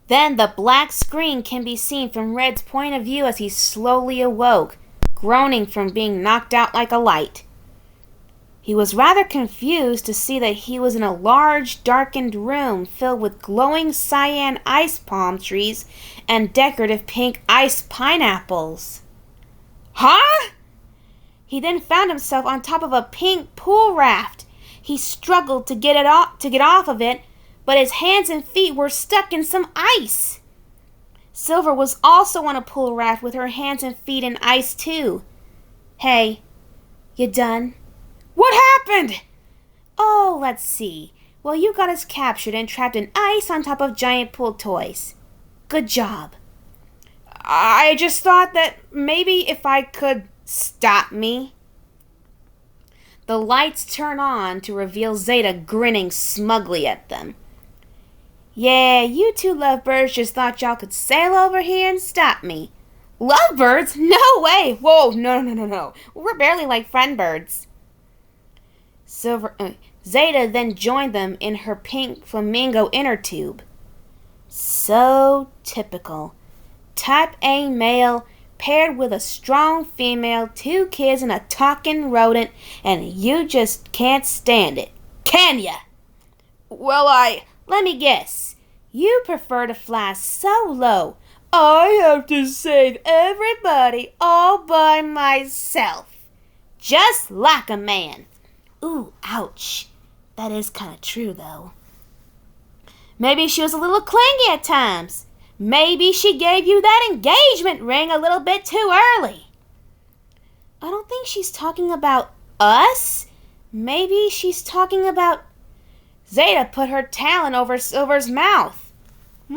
Then the black screen can be seen from Red's point of view as he slowly awoke, groaning from being knocked out like a light. He was rather confused to see that he was in a large, darkened room filled with glowing cyan ice palm trees and decorative pink ice pineapples. Huh? He then found himself on top of a pink pool raft. He struggled to get off of it, but his hands and feet were stuck in some ice. Silver was also on a pool raft with her hands and feet in ice too. Hey, you done? What happened? Oh, let's see. Well, you got us captured and trapped in ice on top of giant pool toys. Good job. I just thought that maybe if I could stop me. The lights turn on to reveal Zeta grinning smugly at them. Yeah, you two lovebirds just thought y'all could sail over here and stop me. Lovebirds? No way! Whoa, no. We're barely like friend birds. Zeta then joined them in her pink flamingo inner tube. So typical. Type A male paired with a strong female, 2 kids and a talking rodent, and you just can't stand it, can ya? Well, let me guess. You prefer to fly so low, I have to save everybody all by myself. Just like a man. Ooh, ouch. That is kind of true, though. Maybe she was a little clingy at times. Maybe she gave you that engagement ring a little bit too early. I don't think she's talking about us. Maybe she's talking about... Zeta put her talon over Silver's mouth. Debbie!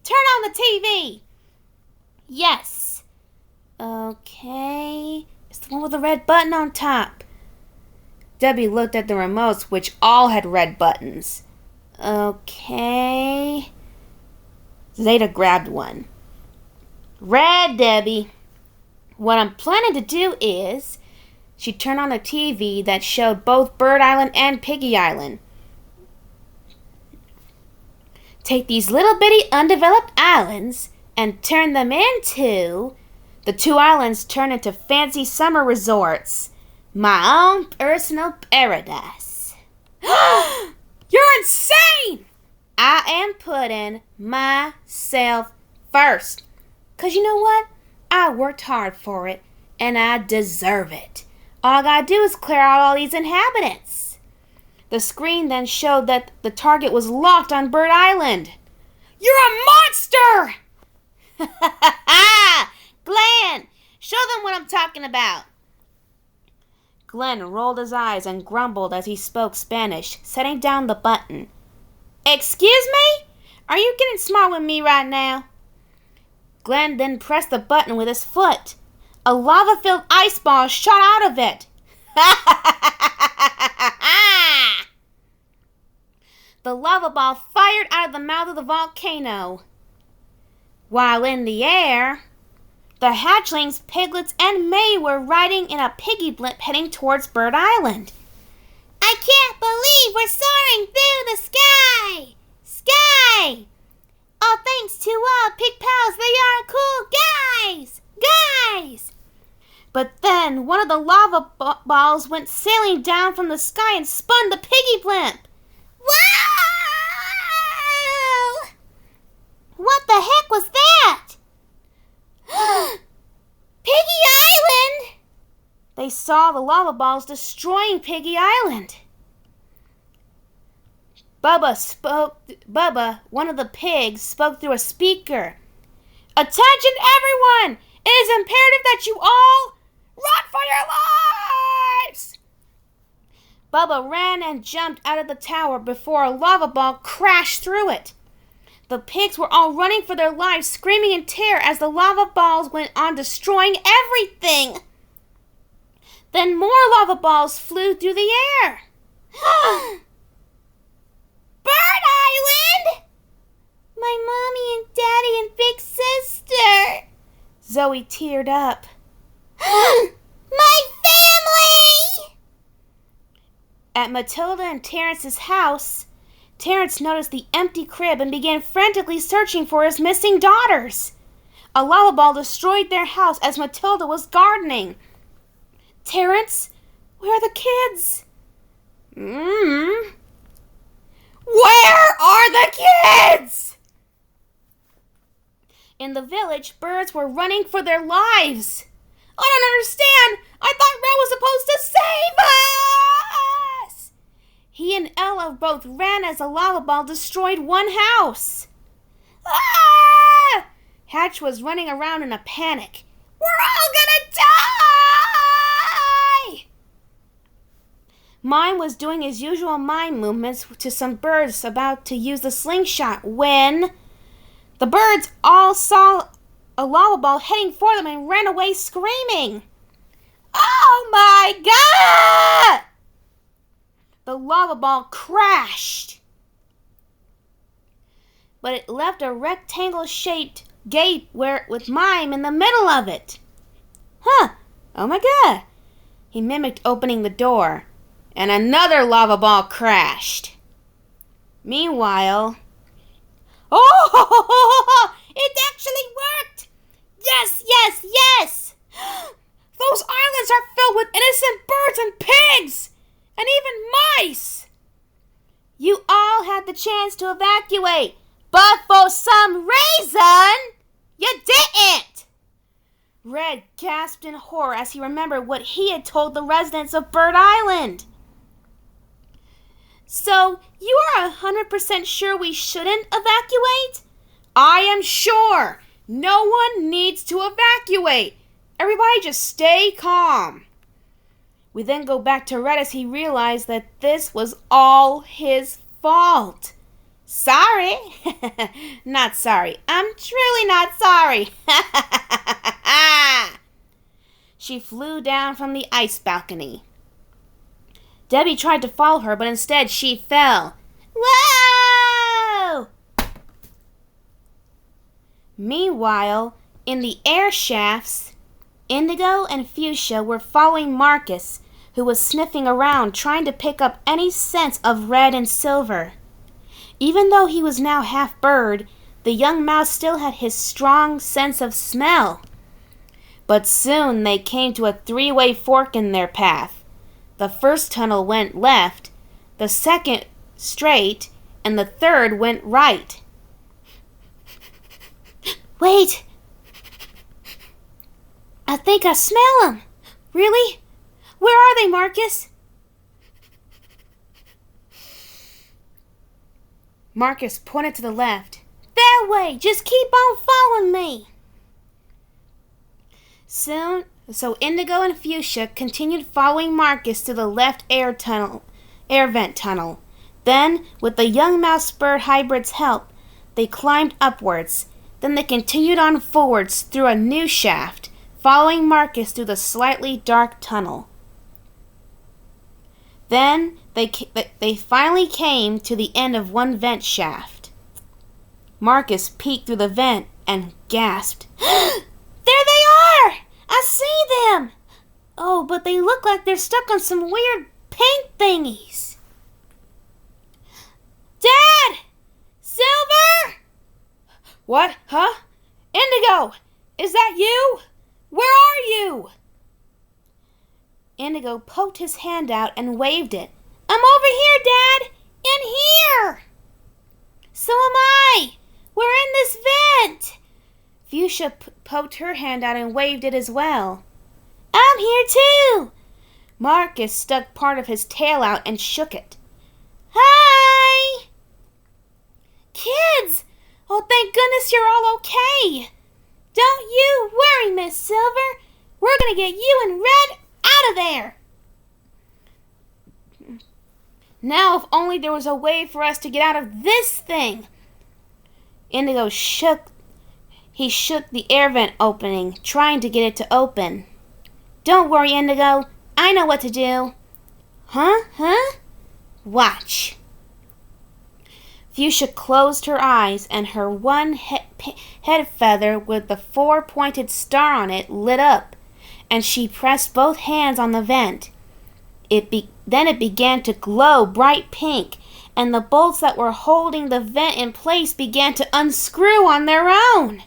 Turn on the TV! Yes. Okay. It's the one with the red button on top. Debbie looked at the remotes, which all had red buttons. Okay. Zeta grabbed one. Red, Debbie. What I'm planning to do is... She turned on a TV that showed both Bird Island and Piggy Island. Take these little bitty undeveloped islands and turn them into... The 2 islands turn into fancy summer resorts. My own personal paradise. You're insane! I am putting myself first. 'Cause you know what? I worked hard for it, and I deserve it. All I gotta do is clear out all these inhabitants. The screen then showed that the target was locked on Bird Island. You're a monster! Glenn, show them what I'm talking about. Glenn rolled his eyes and grumbled as he spoke Spanish, setting down the button. Excuse me? Are you getting smart with me right now? Glenn then pressed the button with his foot. A lava-filled ice ball shot out of it. The lava ball fired out of the mouth of the volcano. While in the air, the hatchlings, piglets, and May were riding in a piggy blimp heading towards Bird Island. I can't believe we're soaring through the sky! Sky! All thanks to all pig pals, they are cool guys! Guys! But then one of the lava balls went sailing down from the sky and spun the piggy blimp. Wow! What the heck was that? Piggy Island! They saw the lava balls destroying Piggy Island. Bubba, one of the pigs, spoke through a speaker. Attention everyone! It is imperative that you all run for your lives! Bubba ran and jumped out of the tower before a lava ball crashed through it. The pigs were all running for their lives, screaming in terror as the lava balls went on destroying everything. Then more lava balls flew through the air. Bird Island! My mommy and daddy and big sister. Zoe teared up. My family! At Matilda and Terrence's house, Terrence noticed the empty crib and began frantically searching for his missing daughters. A lava ball destroyed their house as Matilda was gardening. "Terrence, where are the kids?" Where are the kids?" In the village, birds were running for their lives. "I don't understand. I thought Red was supposed to save us!" He and Ella both ran as a lava ball destroyed one house. "Ah!" Hatch was running around in a panic. "We're all gonna die!" Mime was doing his usual mime movements to some birds about to use the slingshot when the birds all saw a lava ball heading for them and ran away screaming. "Oh my God!" The lava ball crashed, but it left a rectangle-shaped gate with Mime in the middle of it. "Huh, oh my God." He mimicked opening the door, and another lava ball crashed. Meanwhile, "Oh, it actually worked! Yes, yes, yes! Those islands are filled with innocent birds and pigs, and even mice! You all had the chance to evacuate, but for some reason, you didn't!" Red gasped in horror as he remembered what he had told the residents of Bird Island. "So, you are 100% sure we shouldn't evacuate?" "I am sure. No one needs to evacuate. Everybody just stay calm." We then go back to Red as he realized that this was all his fault. "Sorry." "Not sorry. I'm truly not sorry." She flew down from the ice balcony. Debbie tried to follow her, but instead she fell. Whoa! Meanwhile, in the air shafts, Indigo and Fuchsia were following Marcus, who was sniffing around trying to pick up any sense of Red and Silver. Even though he was now half bird, the young mouse still had his strong sense of smell. But soon they came to a three-way fork in their path. The first tunnel went left, the second straight, and the third went right. "Wait! I think I smell them." "Really? Where are they, Marcus?" Marcus pointed to the left. "That way! Just keep on following me." So Indigo and Fuchsia continued following Marcus to the left air vent tunnel. Then, with the young mouse bird hybrid's help, they climbed upwards. Then they continued on forwards through a new shaft, following Marcus through the slightly dark tunnel. Then they finally came to the end of one vent shaft. Marcus peeked through the vent and gasped. "There they are! I see them! Oh, but they look like they're stuck on some weird pink thingies." "Dad! Silver!" "What? Huh? Indigo! Is that you? Where are you?" Indigo poked his hand out and waved it. "I'm over here, Dad! In here!" "So am I! We're in this vent!" Fuchsia poked her hand out and waved it as well. "I'm here too!" Marcus stuck part of his tail out and shook it. "Hi!" "Kids! Oh, thank goodness you're all okay! Don't you worry, Miss Silver. We're gonna get you and Red out of there!" Now, if only there was a way for us to get out of this thing. Indigo shook the air vent opening, trying to get it to open. "Don't worry, Indigo. I know what to do." Huh? Watch." Fuchsia closed her eyes, and her one head feather with the 4-pointed star on it lit up, and she pressed both hands on the vent. Then it began to glow bright pink, and the bolts that were holding the vent in place began to unscrew on their own.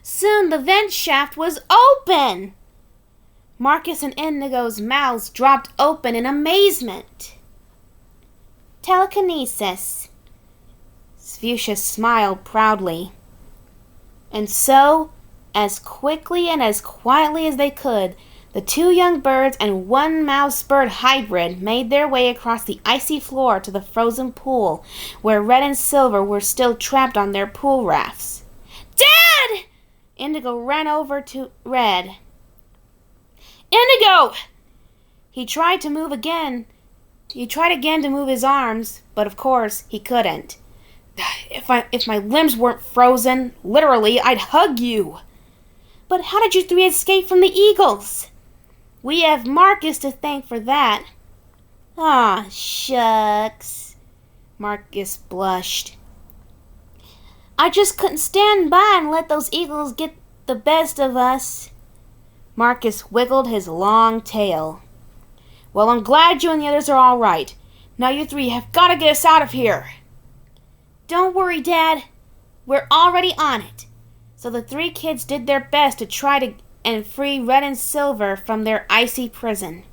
Soon the vent shaft was open. Marcus and Indigo's mouths dropped open in amazement. Telekinesis. Svucius smiled proudly. And so, as quickly and as quietly as they could, the two young birds and one mouse-bird hybrid made their way across the icy floor to the frozen pool, where Red and Silver were still trapped on their pool rafts. Dad! Indigo ran over to Red. Indigo! He tried again to move his arms, but of course he couldn't. If my limbs weren't frozen, literally, I'd hug you. But how did you three escape from the eagles? We have Marcus to thank for that. Aw, shucks. Marcus blushed. I just couldn't stand by and let those eagles get the best of us. Marcus wiggled his long tail. Well, I'm glad you and the others are all right. Now you three have got to get us out of here. Don't worry, Dad. We're already on it. So the three kids did their best to try and free Red and Silver from their icy prison.